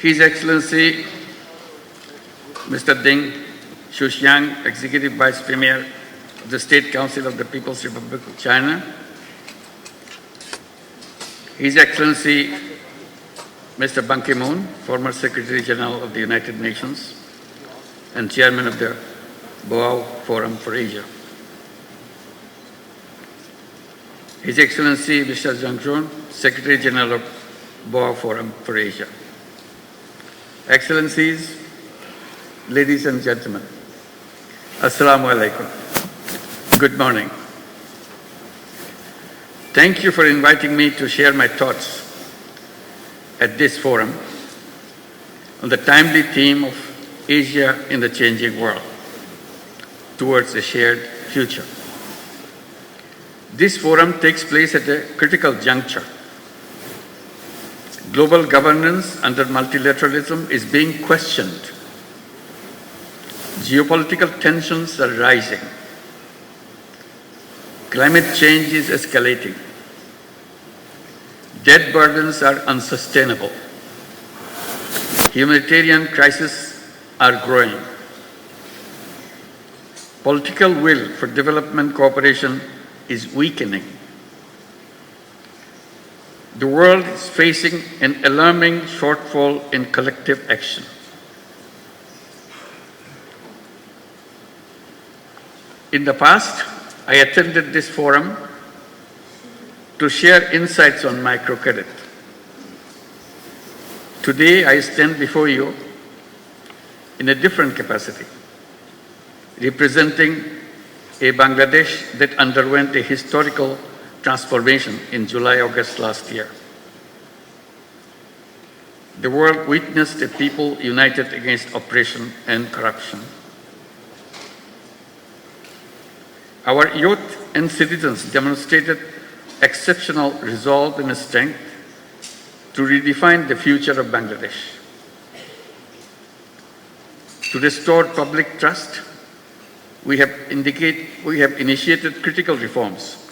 His Excellency Mr. Deng Xiaoxiang, Executive Vice Premier of the State Council of the People's Republic of China, His Excellency Mr. Ban Ki-moon, former Secretary General of the United Nations and Chairman of the Boao Forum for Asia, His Excellency Mr. Zhang Zhun, Secretary General of Boao Forum for Asia, Excellencies, ladies and gentlemen, Assalamu alaikum. Good morning. Thank you for inviting me to share my thoughts at this forum on the timely theme of Asia in the changing world towards a shared future. This forum takes place at a critical juncture. Global governance under multilateralism is being questioned. Geopolitical tensions are rising. Climate change is escalating. Debt burdens are unsustainable. Humanitarian crises are growing. Political will for development cooperation is weakening. The world is facing an alarming shortfall in collective action. In the past, I attended this forum to share insights on microcredit. Today, I stand before you in a different capacity, representing a Bangladesh that underwent a historical transformation in July-August last year. The world witnessed a people united against oppression and corruption. Our youth and citizens demonstrated exceptional resolve and strength to redefine the future of Bangladesh. To restore public trust, we have initiated critical reforms.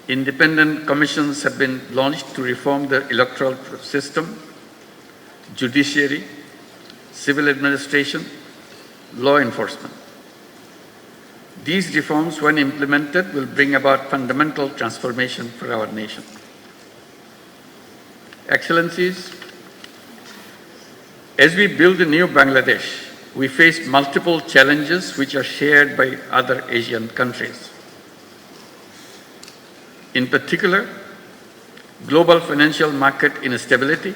Independent commissions have been launched to reform the electoral system, judiciary, civil administration, law enforcement. These reforms, when implemented, will bring about fundamental transformation for our nation. Excellencies, as we build a new Bangladesh, we face multiple challenges which are shared by other Asian countries. In particular, global financial market instability,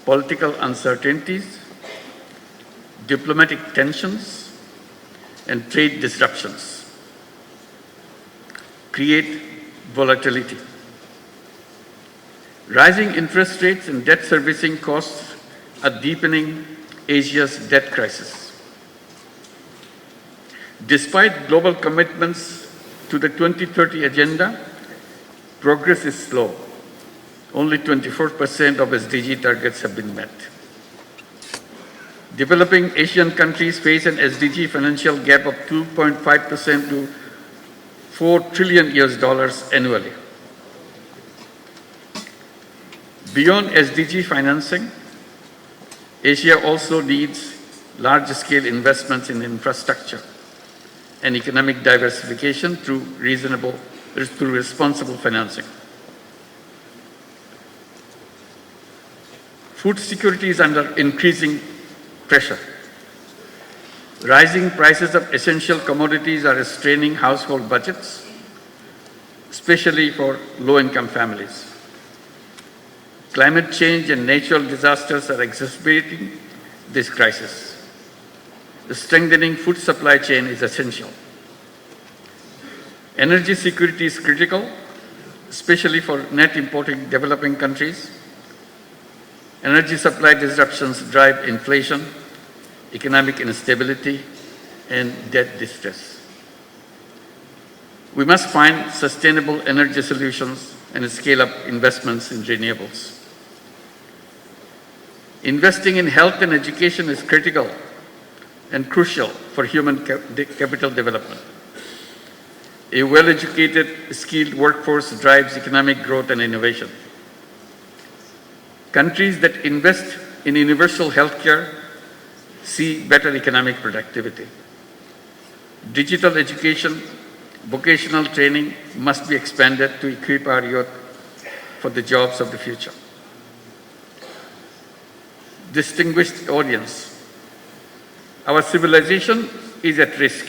political uncertainties, diplomatic tensions, and trade disruptions create volatility. Rising interest rates and debt servicing costs are deepening Asia's debt crisis. Despite global commitments to the 2030 agenda, progress is slow. Only 24% of SDG targets have been met. Developing Asian countries face an SDG financial gap of 2.5% to $4 trillion annually. Beyond SDG financing, Asia also needs large-scale investments in infrastructure and economic diversification through responsible financing. Food security is under increasing pressure. Rising prices of essential commodities are straining household budgets, especially for low-income families. Climate change and natural disasters are exacerbating this crisis. The strengthening food supply chain is essential. Energy security is critical, especially for net importing developing countries. Energy supply disruptions drive inflation, economic instability, and debt distress. We must find sustainable energy solutions and scale up investments in renewables. Investing in health and education is critical and crucial for human capital development. A well-educated, skilled workforce drives economic growth and innovation. Countries that invest in universal healthcare see better economic productivity. Digital education, vocational training must be expanded to equip our youth for the jobs of the future. Distinguished audience, our civilization is at risk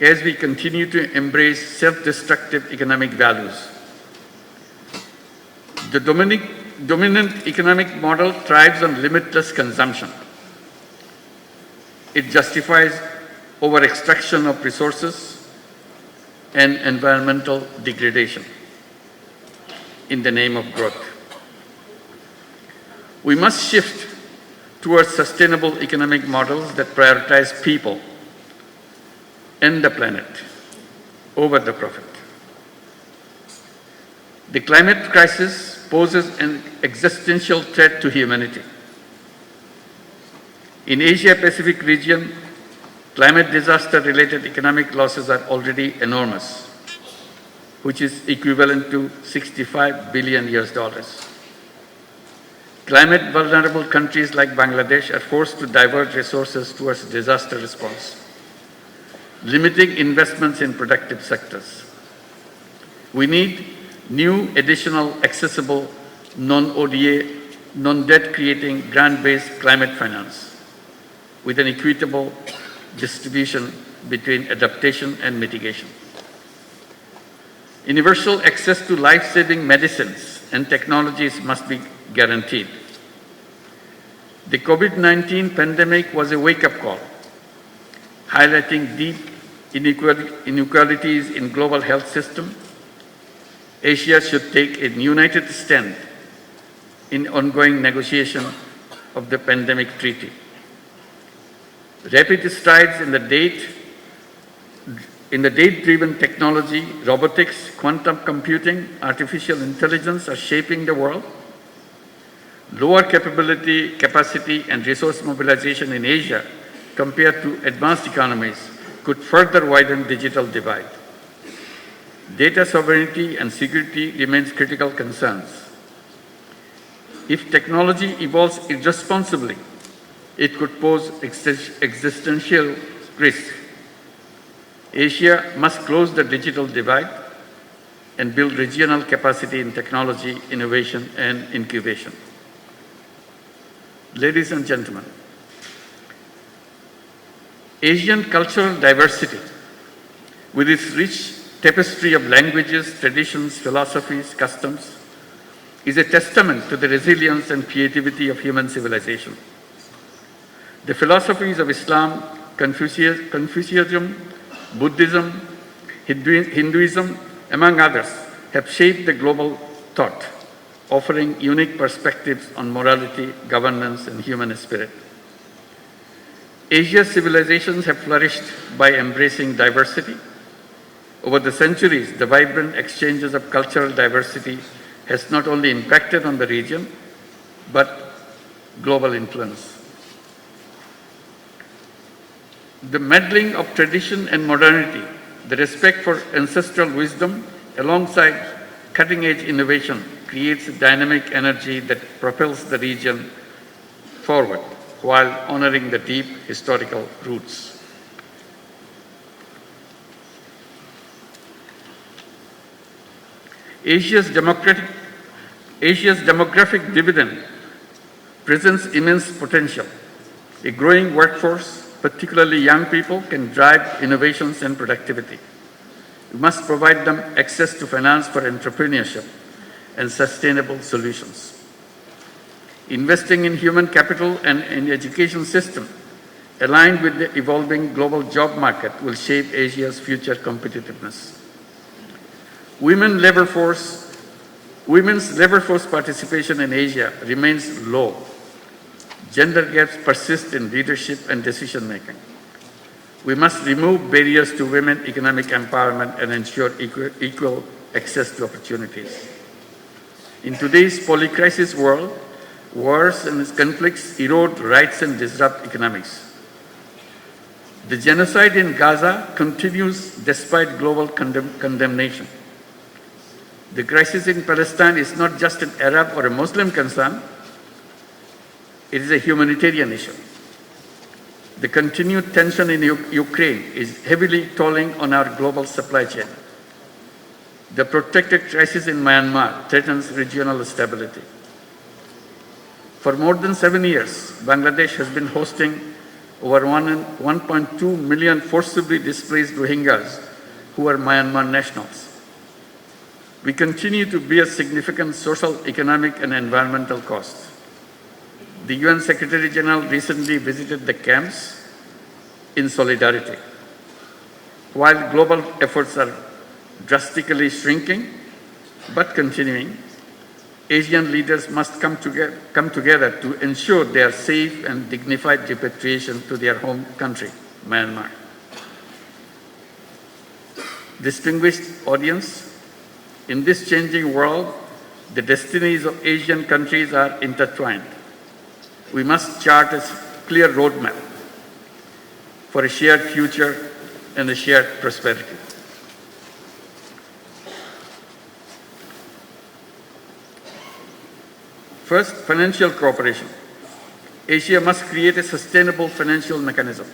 as we continue to embrace self-destructive economic values. The dominant economic model thrives on limitless consumption. It justifies over-extraction of resources and environmental degradation in the name of growth. We must shift towards sustainable economic models that prioritize people and the planet over the profit. The climate crisis poses an existential threat to humanity. In Asia-Pacific region, climate disaster-related economic losses are already enormous, which is equivalent to $65 billion. Climate vulnerable countries like Bangladesh are forced to divert resources towards disaster response, limiting investments in productive sectors. We need new, additional, accessible, non-ODA, non-debt creating, grant-based climate finance with an equitable distribution between adaptation and mitigation. Universal access to life-saving medicines and technologies must be guaranteed. The COVID-19 pandemic was a wake-up call, highlighting deep inequalities in global health system. Asia should take a united stand in ongoing negotiation of the pandemic treaty. Rapid strides in the data-driven technology, robotics, quantum computing, artificial intelligence are shaping the world. Lower capacity and resource mobilization in Asia compared to advanced economies could further widen digital divide. Data sovereignty and security remains critical concerns. If technology evolves irresponsibly, it could pose existential risk. Asia must close the digital divide and build regional capacity in technology, innovation, and incubation. Ladies and gentlemen, Asian cultural diversity, with its rich tapestry of languages, traditions, philosophies, customs, is a testament to the resilience and creativity of human civilization. The philosophies of Islam, Confucianism, Buddhism, Hinduism, among others, have shaped the global thought, offering unique perspectives on morality, governance, and human spirit. Asia's civilizations have flourished by embracing diversity. Over the centuries, the vibrant exchanges of cultural diversity has not only impacted on the region, but global influence. The melding of tradition and modernity, the respect for ancestral wisdom alongside cutting-edge innovation creates a dynamic energy that propels the region forward while honoring the deep historical roots. Asia's demographic dividend presents immense potential. A growing workforce, particularly young people, can drive innovations and productivity. We must provide them access to finance for entrepreneurship and sustainable solutions. Investing in human capital and in education system aligned with the evolving global job market will shape Asia's future competitiveness. Women's labor force participation in Asia remains low. Gender gaps persist in leadership and decision-making. We must remove barriers to women economic empowerment and ensure equal access to opportunities. In today's polycrisis world, wars and conflicts erode rights and disrupt economics. The genocide in Gaza continues despite global condemnation. The crisis in Palestine is not just an Arab or a Muslim concern, it is a humanitarian issue. The continued tension in Ukraine is heavily tolling on our global supply chain. The protracted crisis in Myanmar threatens regional stability. For more than 7 years, Bangladesh has been hosting over 1.2 million forcibly displaced Rohingyas who are Myanmar nationals. We continue to bear significant social, economic, and environmental costs. The UN Secretary General recently visited the camps in solidarity. While global efforts are drastically shrinking but continuing, Asian leaders must come together to ensure their safe and dignified repatriation to their home country, Myanmar. Distinguished audience, in this changing world, the destinies of Asian countries are intertwined. We must chart a clear roadmap for a shared future and a shared prosperity. First, financial cooperation. Asia must create a sustainable financial mechanism.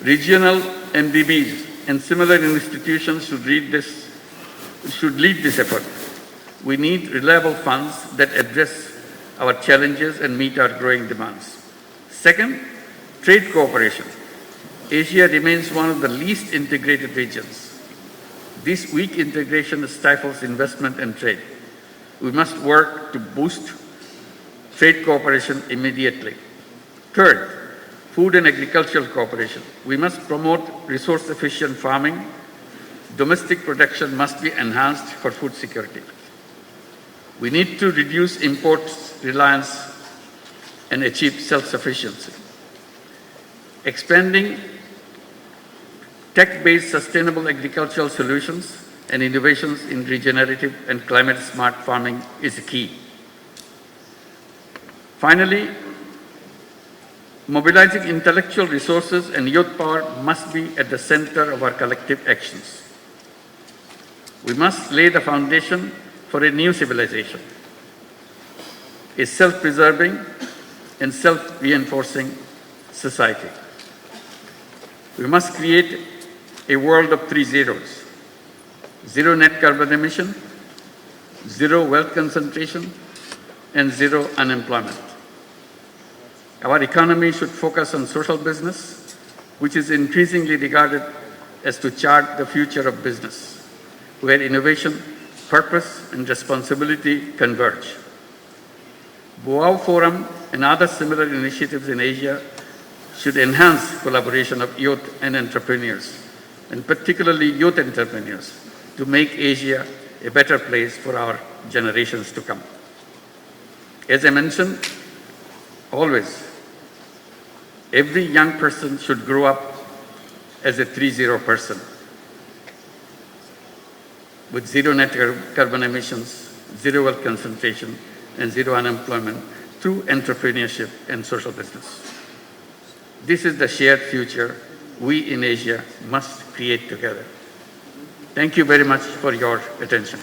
Regional MDBs and similar institutions should lead this effort. We need reliable funds that address our challenges and meet our growing demands. Second, trade cooperation. Asia remains one of the least integrated regions. This weak integration stifles investment and trade. We must work to boost trade cooperation immediately. Third, food and agricultural cooperation. We must promote resource-efficient farming. Domestic production must be enhanced for food security. We need to reduce imports reliance and achieve self-sufficiency. Expanding tech-based sustainable agricultural solutions and innovations in regenerative and climate-smart farming is key. Finally, mobilizing intellectual resources and youth power must be at the center of our collective actions. We must lay the foundation for a new civilization, a self-preserving and self-reinforcing society. We must create a world of 3 zeros: zero net carbon emission, zero wealth concentration, and zero unemployment. Our economy should focus on social business, which is increasingly regarded as to chart the future of business, where innovation, purpose, and responsibility converge. Boao Forum and other similar initiatives in Asia should enhance collaboration of youth and entrepreneurs, and particularly youth entrepreneurs, to make Asia a better place for our generations to come. As I mentioned, always, every young person should grow up as a 3-0 person, with zero net carbon emissions, zero wealth concentration, and zero unemployment through entrepreneurship and social business. This is the shared future we in Asia must create together. Thank you very much for your attention.